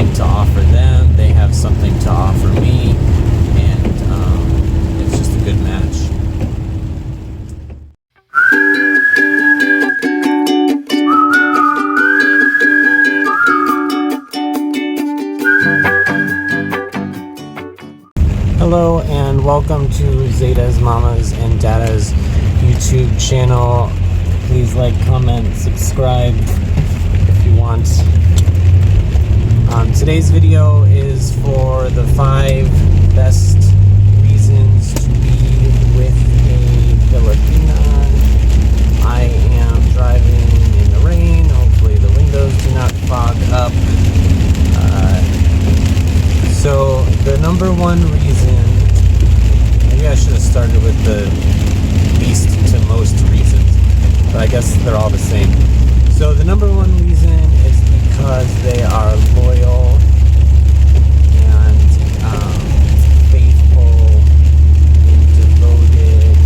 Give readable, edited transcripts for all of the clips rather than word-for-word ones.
something to offer them, they have something to offer me, and it's just a good match. Hello and welcome to Zeta's Mama's and Dada's YouTube channel. Please like, comment, subscribe if you want. Today's video is for the 5 best reasons to be with a Filipina. I am driving in the rain. Hopefully the windows do not fog up. So the number one reason, maybe I should have started with the least to most reasons, but I guess they're all the same. So the number one reason is because they are loyal and faithful and devoted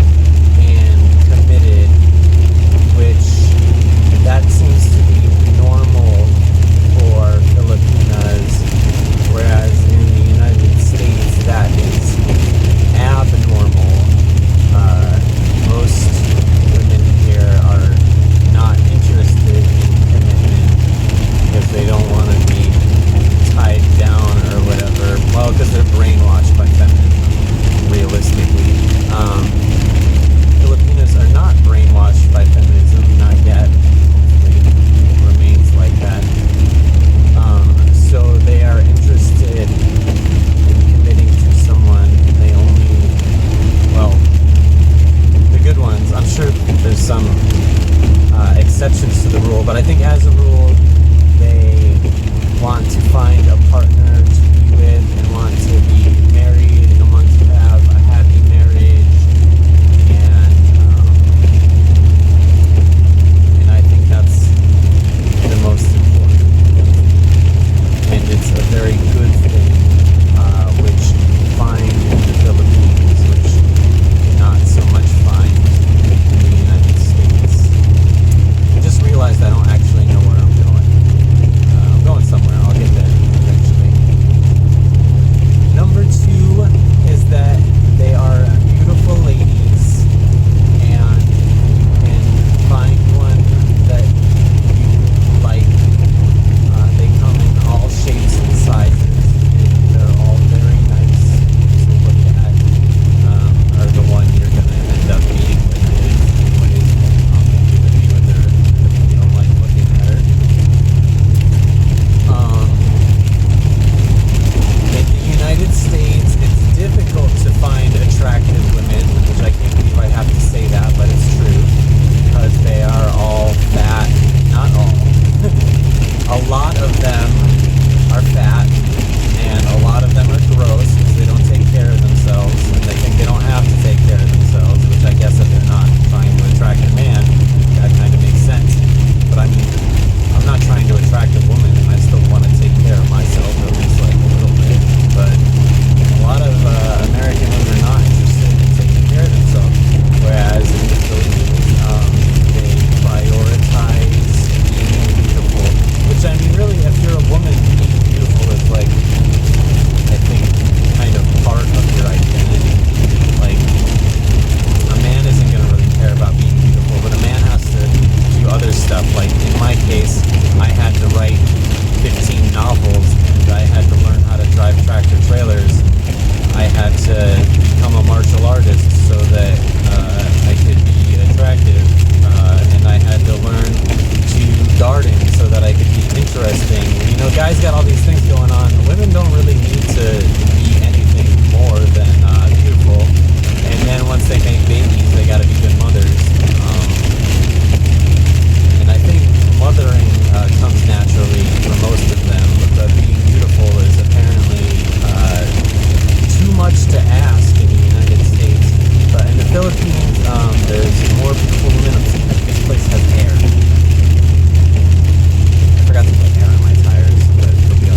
and committed, which that seems to be normal for Filipinas, whereas in the United States that is abnormal. Most women here are not interested in commitment because they don't want to be tied down or whatever. Well, because they're brainwashed by feminism, realistically. Filipinas are not brainwashed by feminism, not yet. It remains like that. So they are interested in committing to someone, and they only, well, the good ones, I'm sure there's some exceptions to the rule, but I think as a rule, they want to find a partner to be with and want to be married and want to have a happy marriage, and I think that's the most important. And it's a very good thing, which you find in the Philippines, which you not so much find in the United States. I just realized I don't actually know where I'm going. I'm going somewhere. I'll get there eventually. Number 2 is that they are beautiful ladies, and you can find one that you like. They come in all shapes and sizes, and they're all very nice to look at. Or the one you're going to end up being with is what is you're going to be with her if you don't like looking at her. In the United States, it's difficult to find attractive women, which I can't believe I have to say that, but it's true, because they are all fat. Not all. A lot of them are fat, and a lot of them are gross because they don't take care of themselves, and they think they don't have to take care of themselves, which I guess if they're not trying to attract a man, that kind of makes sense. But I mean, I'm not trying to attract a woman, and I still want to take care of myself, at least like a little bit. But a lot of American women are not interested in taking care of themselves, whereas in the Philippines, they prioritize being beautiful. Which, I mean, really, if you're a woman, being beautiful is, like, I think, kind of part of your identity. Like, a man isn't going to really care about being beautiful, but a man has to do other stuff. Like, in my case, I had to write 15 novels, and I had to learn how to drive tractor trailers. I had to become a martial artist so that I could be attractive, and I had to learn to garden so that I could be interesting. You know, guys got all these things going on. Women don't really need to be anything more than beautiful. And then once they make babies, they got to be good mothers. And I think mothering comes naturally for most of them, but being beautiful is apparently too much to ask in the United States. But in the Philippines, there's more beautiful women. This place has hair. I forgot to put hair on my tires, but it'll be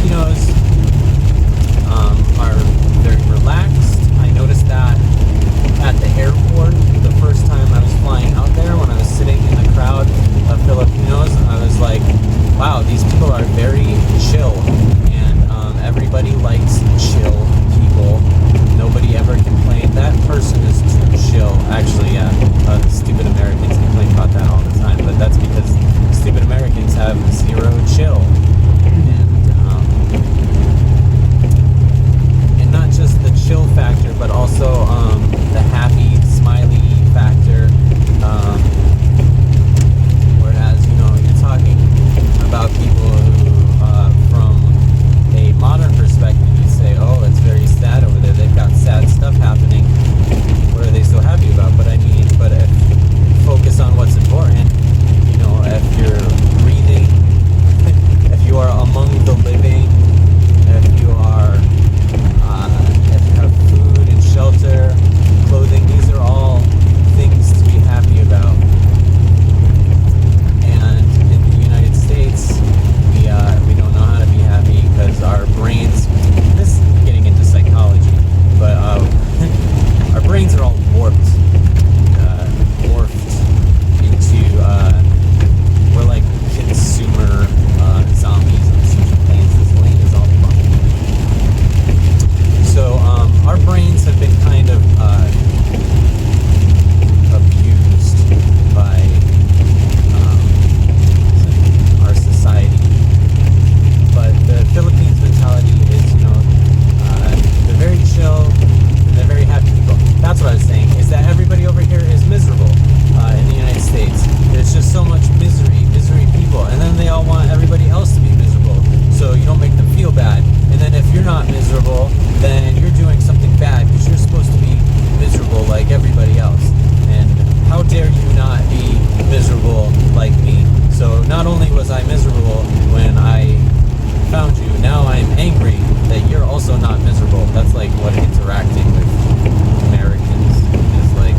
Filipinos are very relaxed. I noticed that at the airport the first time I was flying out there, when I was sitting in the crowd of Filipinos, I was like, wow, these people are very chill, and everybody likes chill people. Nobody ever complained that person is too chill. Actually, yeah, stupid Americans complain about that all the time, but that's because stupid Americans have zero chill. And not just the chill factor, but also the happy, smiley factor. Whereas, you're talking about people who, from a modern perspective, you say, oh, it's very sad over there. They've got sad stuff happening. What are they so happy about? But if you focus on what's important, if you're breathing, if you are among the living, if you have food and shelter, clothing, these are all things to be happy about. And in the United States, we don't know how to be happy because our brains, this is getting into psychology, but our brains are all warped, morphed into, we're like consumer zombies on social planes. This lane is all fucking. So our brains have been kind of abused by our society. But the Philippines mentality is, they're very chill and they're very happy people. That's what I was saying, is that everybody over here is miserable in the United States. There's just so much misery people, and then they all want everybody else to be miserable, so you don't make them feel bad. And then if you're not miserable, then you're doing something bad, because you're supposed to be miserable like everybody else. And how dare you not be miserable like me? So not only was I miserable when I found you, now I'm angry that you're also not miserable. That's like what interacting with Americans is like.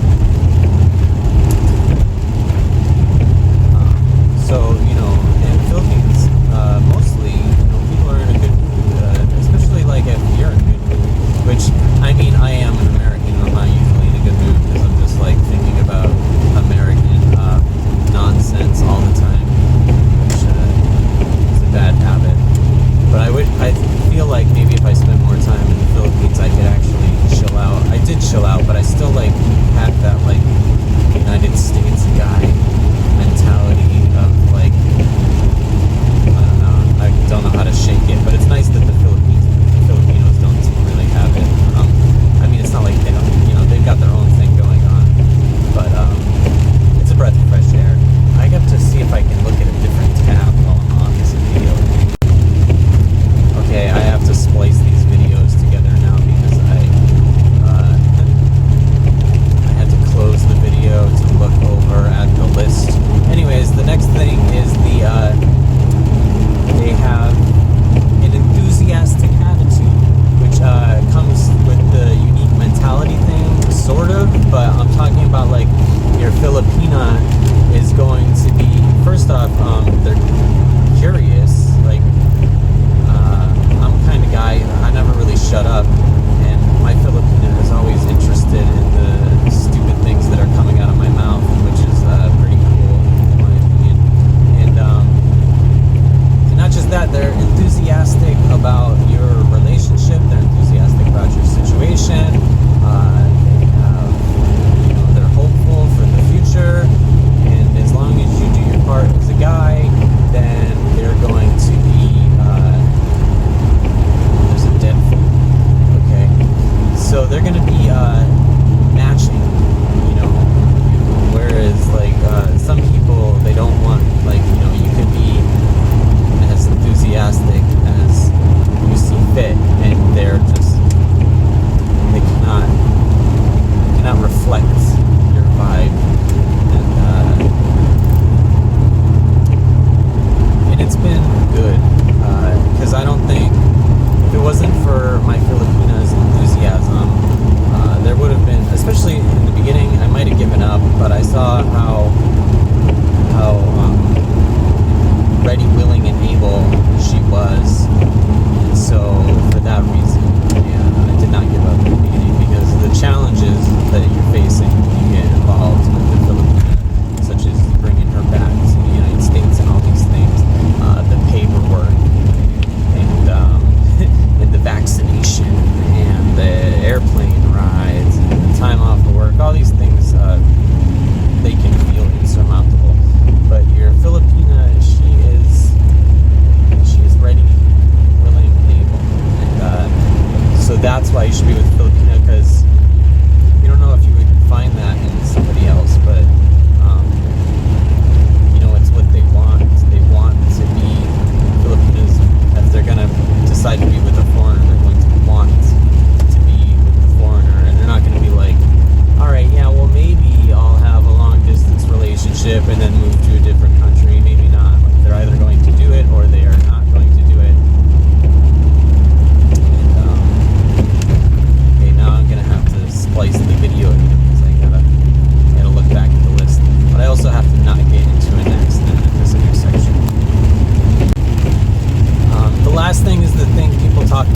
So, in Philippines, mostly, people are in a good mood, especially like if you're in a good mood, which, I mean, I am an American, and I'm not usually in a good mood because I'm just like thinking about American nonsense all the time, which is a bad habit. But I feel like maybe if I spent more time in the Philippines, I could actually chill out. I did chill out, but I still like had that like United States guy mentality of like, I don't know how to shake it, but it's nice that the Filipinos don't really have it. I mean, it's not like they don't, they've got their own thing going on, but it's a breath of fresh air. I have to see if I can look at a different tab while I'm on this video. Okay, I have to splice these videos together now because I had to close the video to look over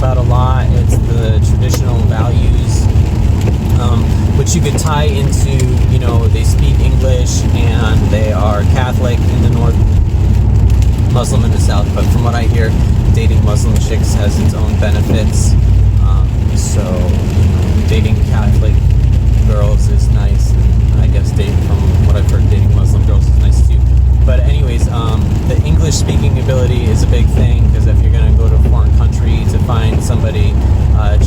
about a lot. It's the traditional values, which you could tie into, you know, they speak English and they are Catholic in the north, Muslim in the south. But from what I hear, dating Muslim chicks has its own benefits. So, you know, dating Catholic girls is nice, and I guess from what I've heard, dating Muslim girls is nice too. But anyways, the English speaking ability is a big thing, because if you're going to go to a foreign country to find somebody,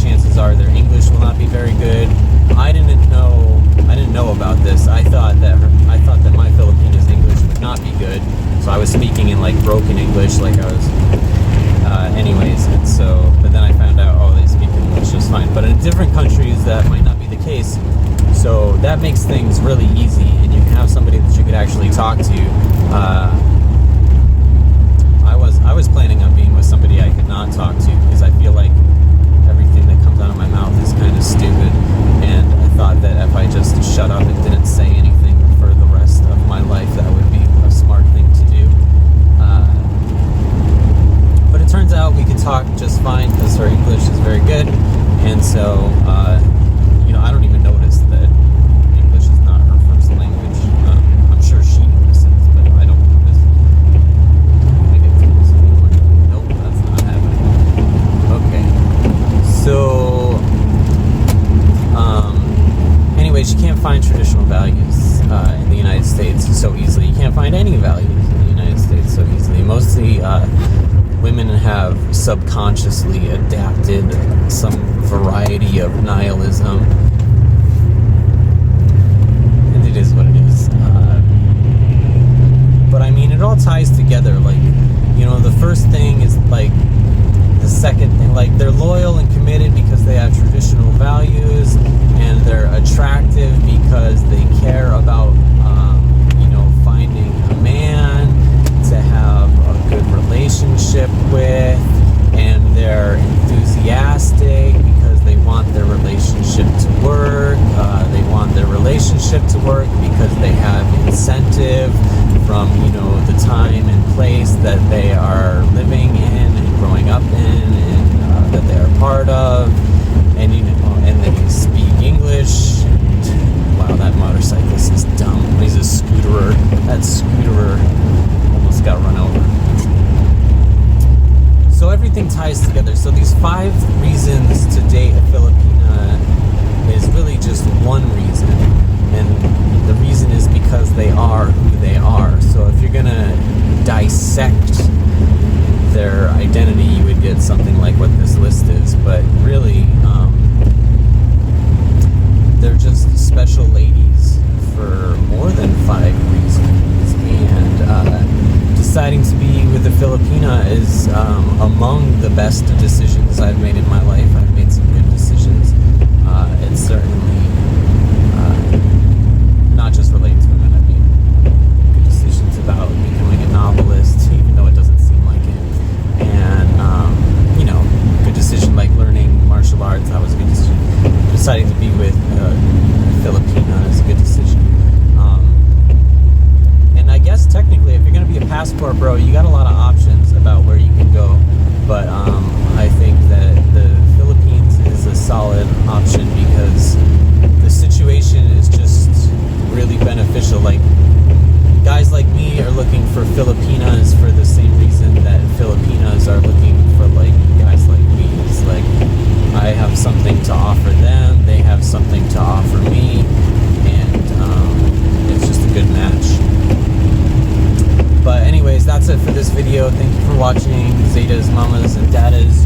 chances are their English will not be very good. I didn't know about this. I thought that my Filipina's English would not be good, so I was speaking in like broken English, like I was. Anyways, and so, but then I found out, oh, they speak English just fine. But in different countries, that might not be the case. So that makes things really easy, and you can have somebody that you could actually talk to. I was planning on being with somebody I could not talk to, because I feel like everything that comes out of my mouth is kind of stupid, and I thought that if I just shut up and didn't say anything for the rest of my life, that would be a smart thing to do. But it turns out we could talk just fine, because her English is very good, and so you know, I don't even notice that English is not her first language. I'm sure she notices, but I don't notice. Nope, that's not happening. Okay, so anyways, you can't find traditional values in the United States so easily. You can't find any values in the United States so easily. Mostly women have subconsciously adapted some variety of nihilism, and it is what it is. But I mean, it all ties together. Like, you know, the first thing is like the second thing. Like, they're loyal and committed because they have traditional values, and they're attractive because they care about you know, finding a man to have a good relationship with, and they're enthusiastic because they want their relationship to work. They want their relationship to work because they have incentive from, you know, the time and place that they are living in and growing up in, and that they are part of, and you know, and they speak English. Wow, that motorcyclist is dumb. He's a scooterer. That scooterer almost got run over. So everything ties together. So these 5 reasons to date a Filipina is really just one reason, and the reason is because they are who they are. So if you're gonna dissect their identity, you would get something like what this list is. But really, they're just special ladies for more than 5 reasons, and deciding to be with a Filipina is among the best decisions I've made in my life. I've made some good decisions. It's certainly not just related to women. I mean, good decisions about becoming a novelist, even though it doesn't seem like it. And you know, good decision like learning martial arts. That was a good decision. Deciding to be with Filipina is a good decision. And I guess technically, if you're going to be a passport bro, you got a lot of options about where you can go. But I think that the Philippines is a solid option, because the situation is just really beneficial. Like, guys like me are looking for Filipinas for the same reason that Filipinas are looking for like guys like me. It's like, I have something to offer them, they have something to offer me, and it's just a good match. But anyways, that's it for this video. Thank you for watching Zeta's, Mama's, and Dada's